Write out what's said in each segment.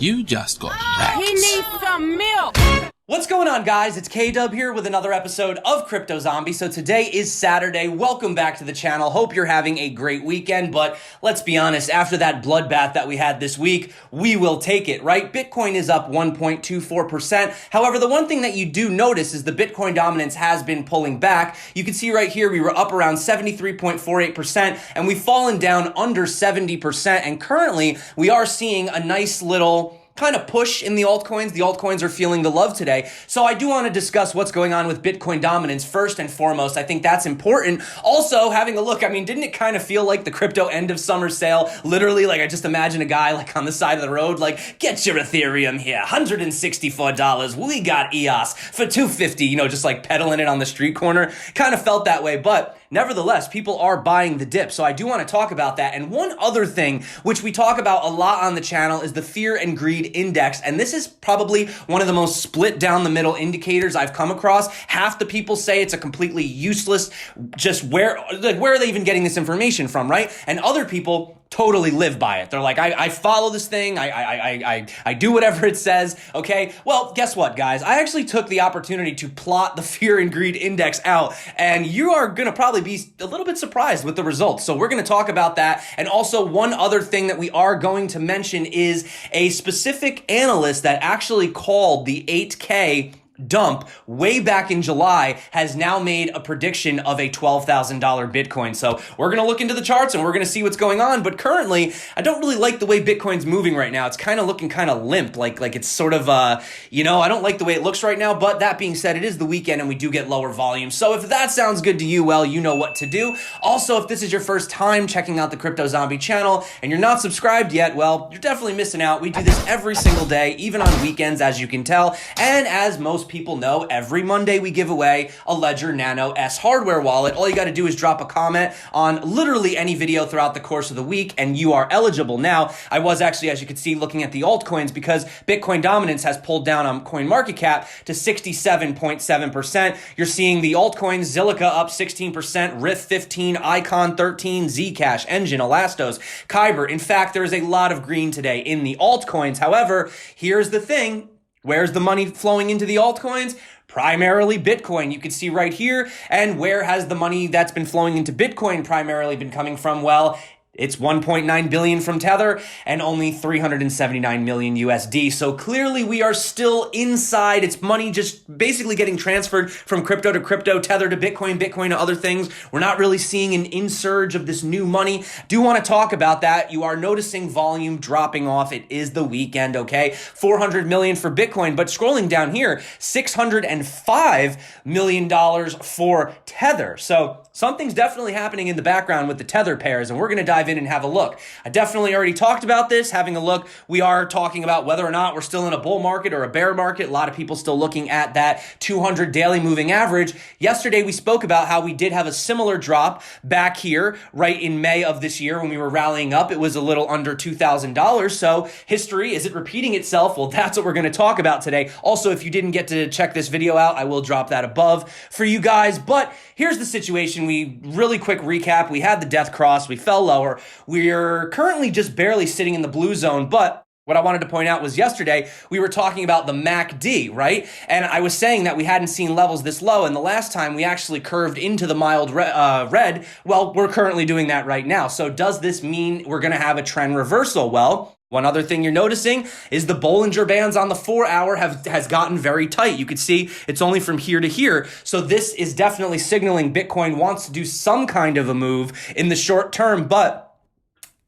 You just got wrecked. He needs some milk. What's going on, guys? It's K-Dub here with another episode of Crypto Zombie. So today is Saturday. Welcome back to the channel. Hope you're having a great weekend, but let's be honest, after that bloodbath that we had this week, we will take it, right? Bitcoin is up 1.24%. However, the one thing that you do notice is the Bitcoin dominance has been pulling back. You can see right here, we were up around 73.48%, and we've fallen down under 70%, and currently, we are seeing a nice little kind of push in the altcoins. The altcoins are feeling the love today. So I do want to discuss what's going on with Bitcoin dominance first and foremost. I think that's important. Also, having a look, I mean, didn't it kind of feel like the crypto end of summer sale? Literally, like I just imagine a guy like on the side of the road, like, get your Ethereum here, $164. We got EOS for $250, you know, just like peddling it on the street corner. Kind of felt that way, but nevertheless, people are buying the dip. So I do want to talk about that. And one other thing, which we talk about a lot on the channel, is the fear and greed index. And this is probably one of the most split down the middle indicators I've come across. Half the people say it's a completely useless, just where are they even getting this information from, right? And other people totally live by it. They're like, I follow this thing. I do whatever it says. Okay. Well, guess what, guys? I actually took the opportunity to plot the fear and greed index out, and you are going to probably be a little bit surprised with the results. So we're going to talk about that. And also one other thing that we are going to mention is a specific analyst that actually called the 8K dump way back in July has now made a prediction of a $12,000 Bitcoin. So we're going to look into the charts and we're going to see what's going on. But currently, I don't really like the way Bitcoin's moving right now. It's kind of looking kind of limp, like it's sort of, I don't like the way it looks right now. But that being said, it is the weekend and we do get lower volume. So if that sounds good to you, well, you know what to do. Also, if this is your first time checking out the Crypto Zombie channel and you're not subscribed yet, well, you're definitely missing out. We do this every single day, even on weekends, as you can tell. And as most people know, every Monday we give away a Ledger Nano S hardware wallet. All you got to do is drop a comment on literally any video throughout the course of the week and you are eligible. Now, I was actually, as you can see, looking at the altcoins because Bitcoin dominance has pulled down on CoinMarketCap to 67.7%. You're seeing the altcoins, Zilliqa up 16%, Riff 15, Icon 13, Zcash, Engine, Elastos, Kyber. In fact, there is a lot of green today in the altcoins. However, here's the thing. Where's the money flowing into the altcoins? Primarily Bitcoin. You can see right here. And where has the money that's been flowing into Bitcoin primarily been coming from? Well, it's 1.9 billion from Tether and only 379 million USD. So clearly we are still inside. It's money just basically getting transferred from crypto to crypto, Tether to Bitcoin, Bitcoin to other things. We're not really seeing an insurge of this new money. Do want to talk about that. You are noticing volume dropping off. It is the weekend, okay? 400 million for Bitcoin, but scrolling down here, $605 million for Tether. So something's definitely happening in the background with the Tether pairs, and we're going to dive in and have a look. I definitely already talked about this, having a look. We are talking about whether or not we're still in a bull market or a bear market. A lot of people still looking at that 200 daily moving average. Yesterday, we spoke about how we did have a similar drop back here, right in May of this year when we were rallying up. It was a little under $2,000. So history, is it repeating itself? Well, that's what we're going to talk about today. Also, if you didn't get to check this video out, I will drop that above for you guys. But here's the situation. We really quick recap. We had the death cross. We fell lower. We're currently just barely sitting in the blue zone, but what I wanted to point out was yesterday, we were talking about the MACD, right? And I was saying that we hadn't seen levels this low, and the last time we actually curved into the mild red, well, we're currently doing that right now. So does this mean we're going to have a trend reversal? Well, one other thing you're noticing is the Bollinger Bands on the 4-hour has gotten very tight. You can see it's only from here to here. So this is definitely signaling Bitcoin wants to do some kind of a move in the short term, but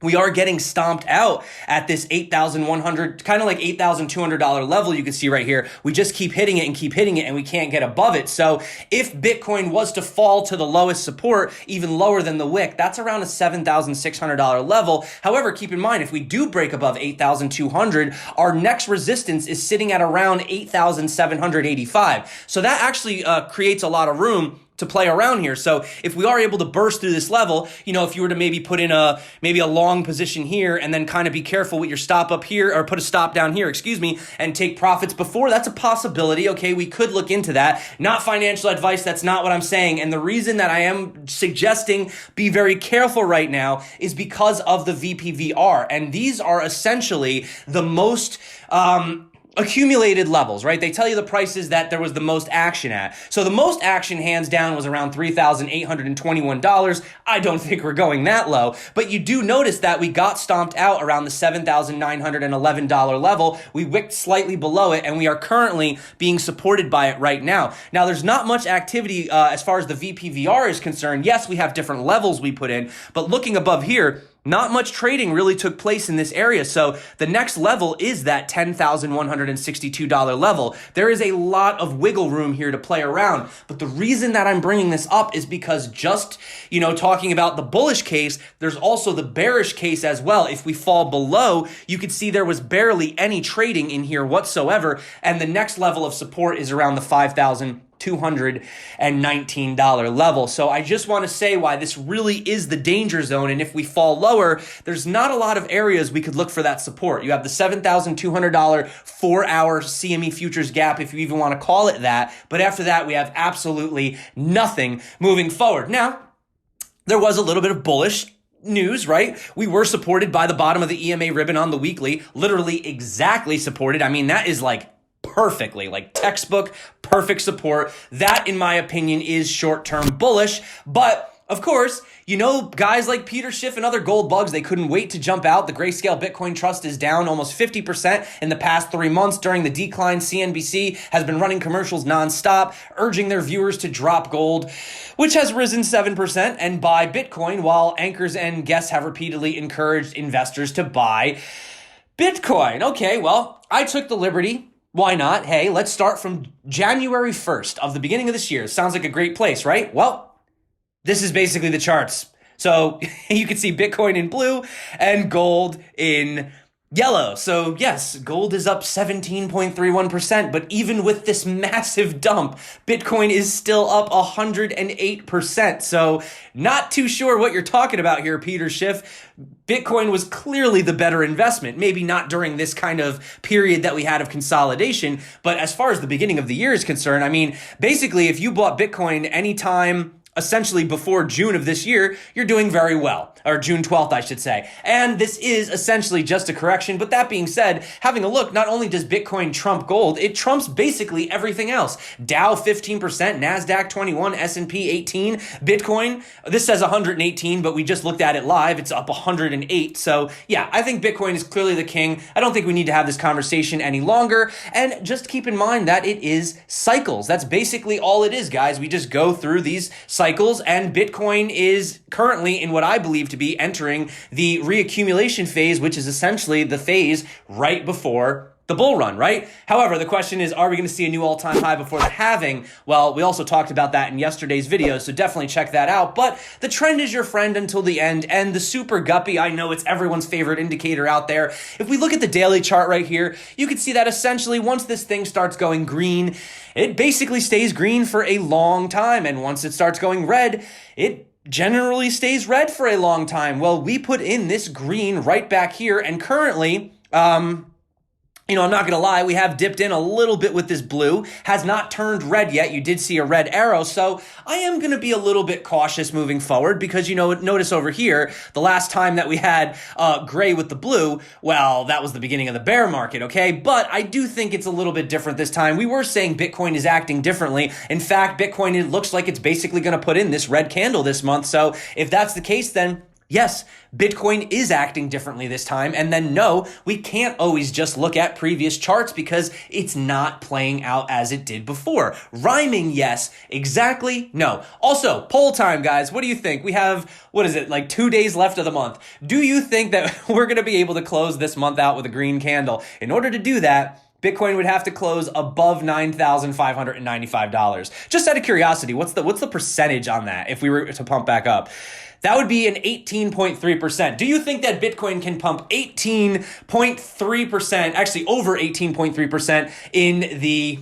we are getting stomped out at this $8,100, kind of like $8,200 level you can see right here. We just keep hitting it and we can't get above it. So if Bitcoin was to fall to the lowest support, even lower than the wick, that's around a $7,600 level. However, keep in mind, if we do break above 8,200, our next resistance is sitting at around 8,785. So that actually creates a lot of room to play around here. So if we are able to burst through this level, you know, if you were to maybe put in maybe a long position here and then kind of be careful with your stop up here, or put a stop down here, excuse me, and take profits before, that's a possibility. Okay, we could look into that. Not financial advice, that's not what I'm saying. And the reason that I am suggesting be very careful right now is because of the VPVR. And these are essentially the most accumulated levels, right? They tell you the prices that there was the most action at. So the most action, hands down, was around $3,821. I don't think we're going that low, but you do notice that we got stomped out around the $7,911 level. We wicked slightly below it, and we are currently being supported by it right now. Now, there's not much activity as far as the VPVR is concerned. Yes, we have different levels we put in, but looking above here, not much trading really took place in this area. So the next level is that $10,162 level. There is a lot of wiggle room here to play around. But the reason that I'm bringing this up is because just, you know, talking about the bullish case, there's also the bearish case as well. If we fall below, you could see there was barely any trading in here whatsoever. And the next level of support is around the $5,219 level. So I just want to say why this really is the danger zone. And if we fall lower, there's not a lot of areas we could look for that support. You have the $7,200 4-hour CME futures gap, if you even want to call it that. But after that, we have absolutely nothing moving forward. Now, there was a little bit of bullish news, right? We were supported by the bottom of the EMA ribbon on the weekly, literally exactly supported. I mean, that is like perfectly, like textbook, perfect support. That, in my opinion, is short-term bullish. But of course, you know, guys like Peter Schiff and other gold bugs, they couldn't wait to jump out. The Grayscale Bitcoin Trust is down almost 50% in the past 3 months. During the decline, CNBC has been running commercials nonstop, urging their viewers to drop gold, which has risen 7%, and buy Bitcoin, while anchors and guests have repeatedly encouraged investors to buy Bitcoin. Okay, well, I took the liberty. Why not? Hey, let's start from January 1st of the beginning of this year. Sounds like a great place, right? Well, this is basically the charts. So you can see Bitcoin in blue and gold in yellow. So yes, gold is up 17.31%, but even with this massive dump, Bitcoin is still up 108%. So not too sure what you're talking about here, Peter Schiff. Bitcoin was clearly the better investment. Maybe not during this kind of period that we had of consolidation, but as far as the beginning of the year is concerned, I mean, basically, if you bought Bitcoin anytime essentially before June of this year, you're doing very well, or June 12th, I should say. And this is essentially just a correction. But that being said, having a look, not only does Bitcoin trump gold, it trumps basically everything else. Dow 15%, NASDAQ 21, S&P 18, Bitcoin, this says 118, but we just looked at it live. It's up 108. So yeah, I think Bitcoin is clearly the king. I don't think we need to have this conversation any longer. And just keep in mind that it is cycles. That's basically all it is, guys. We just go through these cycles, and Bitcoin is currently in what I believe to be entering the reaccumulation phase, which is essentially the phase right before the bull run, right? However, the question is, are we going to see a new all-time high before the halving? Well, we also talked about that in yesterday's video, so definitely check that out. But the trend is your friend until the end, and the super guppy, I know it's everyone's favorite indicator out there. If we look at the daily chart right here, you can see that essentially once this thing starts going green, it basically stays green for a long time. And once it starts going red, it generally stays red for a long time. Well, we put in this green right back here, and currently, you know, I'm not going to lie, we have dipped in a little bit with this blue, has not turned red yet. You did see a red arrow, so I am going to be a little bit cautious moving forward because, you know, notice over here, the last time that we had gray with the blue, well, that was the beginning of the bear market, okay? But I do think it's a little bit different this time. We were saying Bitcoin is acting differently. In fact, Bitcoin, it looks like it's basically going to put in this red candle this month, so if that's the case, then yes, Bitcoin is acting differently this time. And then no, we can't always just look at previous charts because it's not playing out as it did before. Rhyming, yes. Exactly, no. Also, poll time, guys. What do you think? We have, what is it, like 2 days left of the month. Do you think that we're going to be able to close this month out with a green candle? In order to do that, Bitcoin would have to close above $9,595. Just out of curiosity, what's the percentage on that if we were to pump back up? That would be an 18.3%. Do you think that Bitcoin can pump 18.3%, actually over 18.3% in the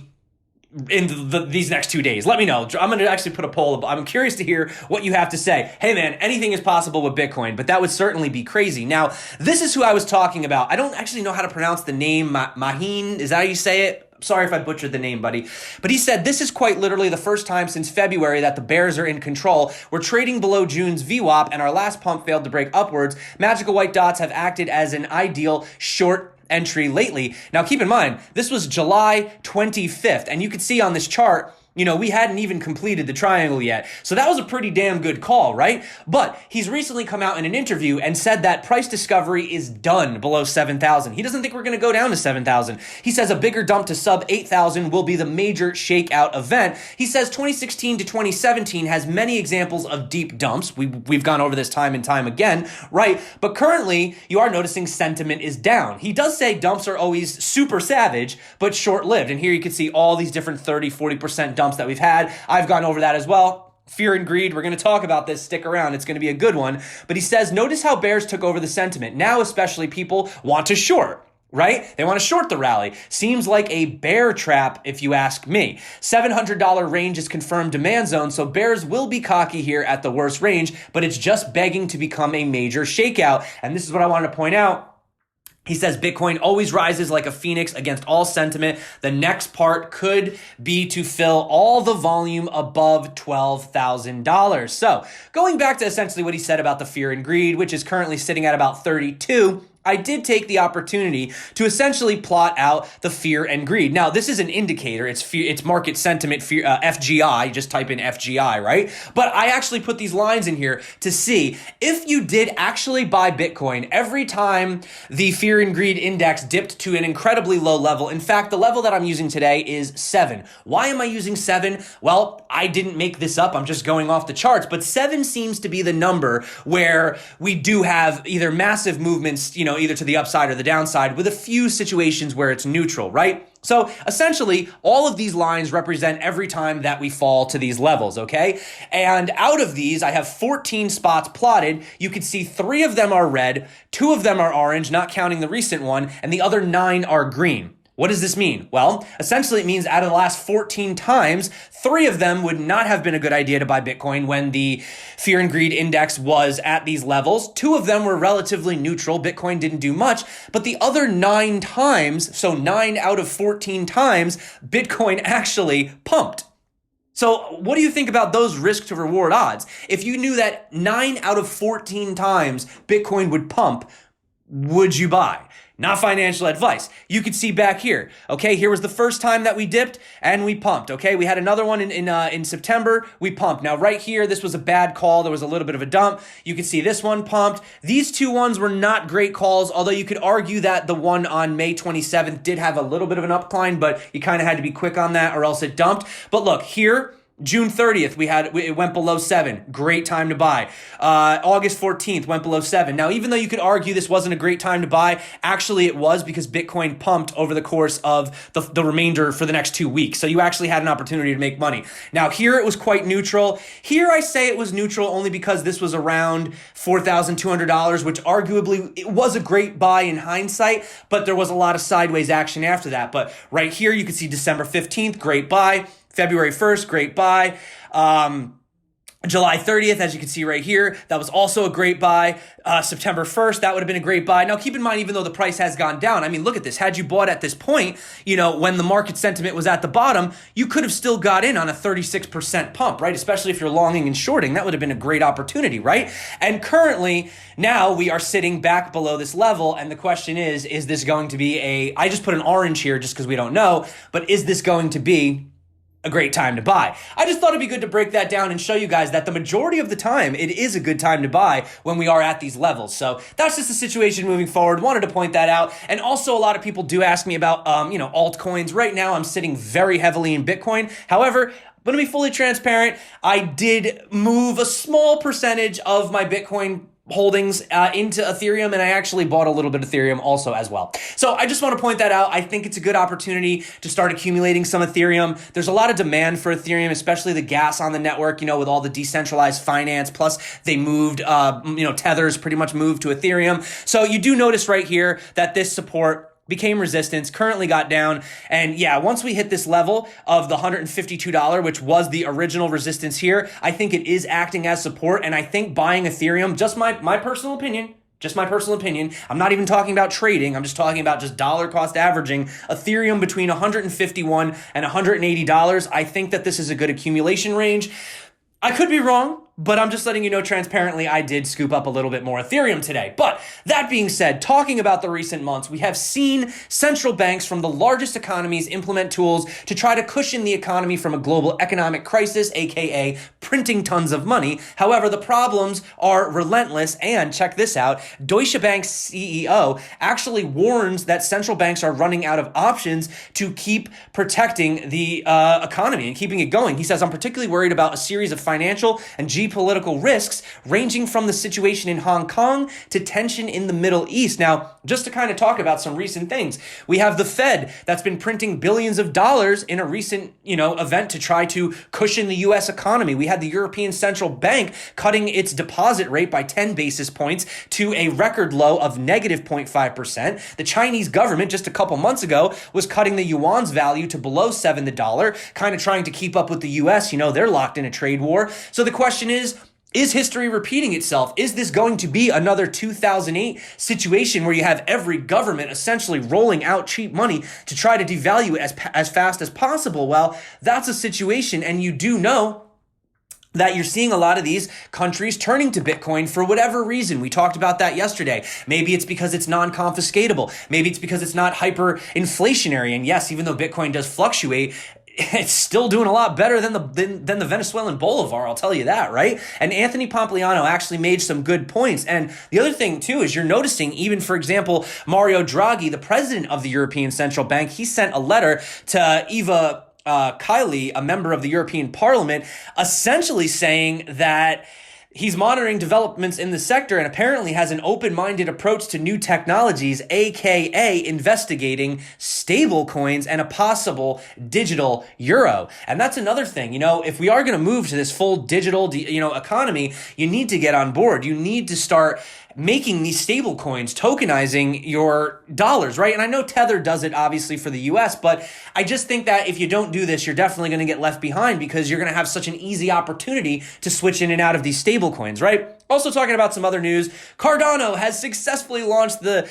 in these next 2 days? Let me know. I'm going to actually put a poll up. I'm curious to hear what you have to say. Hey man, anything is possible with Bitcoin, but that would certainly be crazy. Now, this is who I was talking about. I don't actually know how to pronounce the name. Mahin, is that how you say it? Sorry if I butchered the name, buddy. But he said, this is quite literally the first time since February that the bears are in control. We're trading below June's VWAP, and our last pump failed to break upwards. Magical white dots have acted as an ideal short entry lately. Now, keep in mind, this was July 25th, and you could see on this chart, we hadn't even completed the triangle yet. So that was a pretty damn good call, right? But he's recently come out in an interview and said that price discovery is done below 7,000. He doesn't think we're going to go down to 7,000. He says a bigger dump to sub 8,000 will be the major shakeout event. He says 2016 to 2017 has many examples of deep dumps. We've gone over this time and time again, right? But currently, you are noticing sentiment is down. He does say dumps are always super savage, but short-lived. And here you can see all these different 30, 40% dumps that we've had. I've gone over that as well. Fear and greed, we're going to talk about this. Stick around. It's going to be a good one. But he says, notice how bears took over the sentiment. Now, especially people want to short, right? They want to short the rally. Seems like a bear trap, if you ask me. $700 range is confirmed demand zone, so bears will be cocky here at the worst range, but it's just begging to become a major shakeout. And this is what I wanted to point out. He says Bitcoin always rises like a phoenix against all sentiment. The next part could be to fill all the volume above $12,000. So going back to essentially what he said about the fear and greed, which is currently sitting at about 32, I did take the opportunity to essentially plot out the fear and greed. Now, this is an indicator. It's market sentiment, FGI. Just type in FGI, right? But I actually put these lines in here to see if you did actually buy Bitcoin every time the fear and greed index dipped to an incredibly low level. In fact, the level that I'm using today is 7. Why am I using 7? Well, I didn't make this up. I'm just going off the charts. But 7 seems to be the number where we do have either massive movements, either to the upside or the downside, with a few situations where it's neutral, right? So essentially, all of these lines represent every time that we fall to these levels, okay? And out of these, I have 14 spots plotted. You can see 3 of them are red, 2 of them are orange, not counting the recent one, and the other 9 are green. What does this mean? Well, essentially it means out of the last 14 times, 3 of them would not have been a good idea to buy Bitcoin when the fear and greed index was at these levels. 2 of them were relatively neutral. Bitcoin didn't do much, but the other 9 times, so 9 out of 14 times, Bitcoin actually pumped. So what do you think about those risk to reward odds? If you knew that 9 out of 14 times Bitcoin would pump, would you buy? Not financial advice. You could see back here. Okay, here was the first time that we dipped and we pumped. Okay, we had another one in September. We pumped. Now right here, this was a bad call. There was a little bit of a dump. You could see this one pumped. These 2 ones were not great calls, although you could argue that the one on May 27th did have a little bit of an upcline, but you kind of had to be quick on that or else it dumped. But look here. June 30th, it went below 7. Great time to buy. August 14th went below 7. Now, even though you could argue this wasn't a great time to buy, actually it was because Bitcoin pumped over the course of the remainder for the next 2 weeks. So you actually had an opportunity to make money. Now, here it was quite neutral. Here I say it was neutral only because this was around $4,200, which arguably it was a great buy in hindsight, but there was a lot of sideways action after that. But right here, you can see December 15th, great buy. February 1st, great buy. July 30th, as you can see right here, that was also a great buy. September 1st, that would have been a great buy. Now, keep in mind, even though the price has gone down, I mean, look at this. Had you bought at this point, when the market sentiment was at the bottom, you could have still got in on a 36% pump, right? Especially if you're longing and shorting, that would have been a great opportunity, right? And currently, now we are sitting back below this level, and the question is this going to be I just put an orange here just because we don't know, but is this going to be a great time to buy? I just thought it'd be good to break that down and show you guys that the majority of the time, it is a good time to buy when we are at these levels. So that's just the situation moving forward. Wanted to point that out. And also a lot of people do ask me about, altcoins. Right now, I'm sitting very heavily in Bitcoin. However, I'm going to be fully transparent. I did move a small percentage of my Bitcoin holdings into Ethereum, and I actually bought a little bit of Ethereum also as well. So I just want to point that out. I think it's a good opportunity to start accumulating some Ethereum. There's a lot of demand for Ethereum, especially the gas on the network, with all the decentralized finance, plus they moved, Tether's pretty much moved to Ethereum. So you do notice right here that this support became resistance, currently got down. And yeah, once we hit this level of the $152, which was the original resistance here, I think it is acting as support. And I think buying Ethereum, just my personal opinion, I'm not even talking about trading. I'm just talking about just dollar cost averaging Ethereum between $151 and $180. I think that this is a good accumulation range. I could be wrong, but I'm just letting you know transparently I did scoop up a little bit more Ethereum today. But that being said, talking about the recent months, we have seen central banks from the largest economies implement tools to try to cushion the economy from a global economic crisis, aka printing tons of money. However, the problems are relentless, and check this out, Deutsche Bank's CEO actually warns that central banks are running out of options to keep protecting the economy and keeping it going. He says, I'm particularly worried about a series of financial and geopolitical risks ranging from the situation in Hong Kong to tension in the Middle East. Now, just to kind of talk about some recent things, we have the Fed that's been printing billions of dollars in a recent, event to try to cushion the US economy. We had the European Central Bank cutting its deposit rate by 10 basis points to a record low of negative 0.5%. The Chinese government just a couple months ago was cutting the yuan's value to below 7 the dollar, kind of trying to keep up with the US. They're locked in a trade war. So the question is history repeating itself? Is this going to be another 2008 situation where you have every government essentially rolling out cheap money to try to devalue it as fast as possible? Well, that's a situation, and you do know that you're seeing a lot of these countries turning to Bitcoin for whatever reason. We talked about that yesterday. Maybe it's because it's non-confiscatable. Maybe it's because it's not hyperinflationary. And yes, even though Bitcoin does fluctuate, it's still doing a lot better than the Venezuelan bolivar, I'll tell you that, right? And Anthony Pompliano actually made some good points. And the other thing, too, is you're noticing even, for example, Mario Draghi, the president of the European Central Bank, he sent a letter to Eva Kaili, a member of the European Parliament, essentially saying that he's monitoring developments in the sector and apparently has an open-minded approach to new technologies, aka investigating stable coins and a possible digital euro. And that's another thing. If we are going to move to this full digital, economy, you need to get on board. You need to start making these stable coins, tokenizing your dollars, right? And I know Tether does it obviously for the US, but I just think that if you don't do this, you're definitely going to get left behind because you're going to have such an easy opportunity to switch in and out of these stable coins, right? Also talking about some other news, Cardano has successfully launched the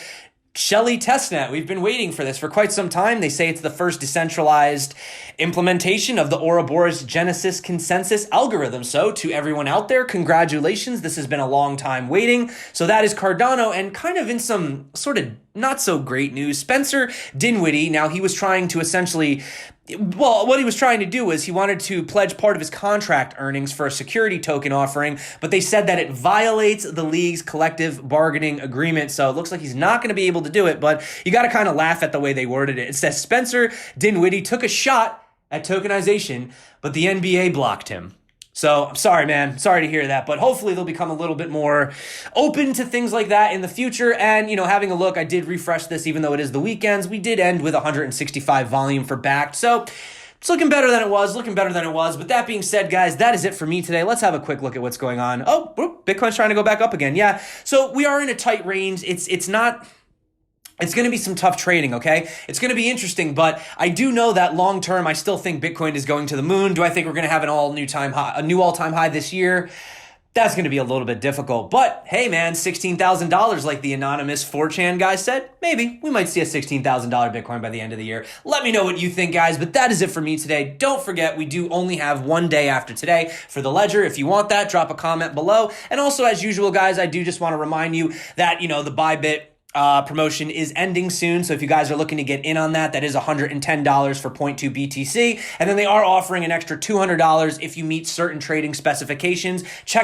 Shelly testnet. We've been waiting for this for quite some time. They say it's the first decentralized implementation of the Ouroboros Genesis consensus algorithm. So to everyone out there, congratulations. This has been a long time waiting. So that is Cardano, and kind of in some sort of not so great news, Spencer Dinwiddie, now he was trying to essentially, what he was trying to do was he wanted to pledge part of his contract earnings for a security token offering, but they said that it violates the league's collective bargaining agreement. So it looks like he's not going to be able to do it, but you got to kind of laugh at the way they worded it. It says Spencer Dinwiddie took a shot at tokenization, but the NBA blocked him. So I'm sorry, man. Sorry to hear that, but hopefully they'll become a little bit more open to things like that in the future. And, having a look, I did refresh this, even though it is the weekends. We did end with 165 volume for backed. So it's looking better than it was, But that being said, guys, that is it for me today. Let's have a quick look at what's going on. Oh, Bitcoin's trying to go back up again. Yeah. So we are in a tight range. It's going to be some tough trading, okay? It's going to be interesting, but I do know that long term, I still think Bitcoin is going to the moon. Do I think we're going to have a new all-time high this year? That's going to be a little bit difficult. But hey, man, $16,000 like the anonymous 4chan guy said. Maybe we might see a $16,000 Bitcoin by the end of the year. Let me know what you think, guys. But that is it for me today. Don't forget, we do only have one day after today for the ledger. If you want that, drop a comment below. And also, as usual, guys, I do just want to remind you that, the Bybit promotion is ending soon. So if you guys are looking to get in on that, that is $110 for 0.2 BTC. And then they are offering an extra $200 if you meet certain trading specifications. Check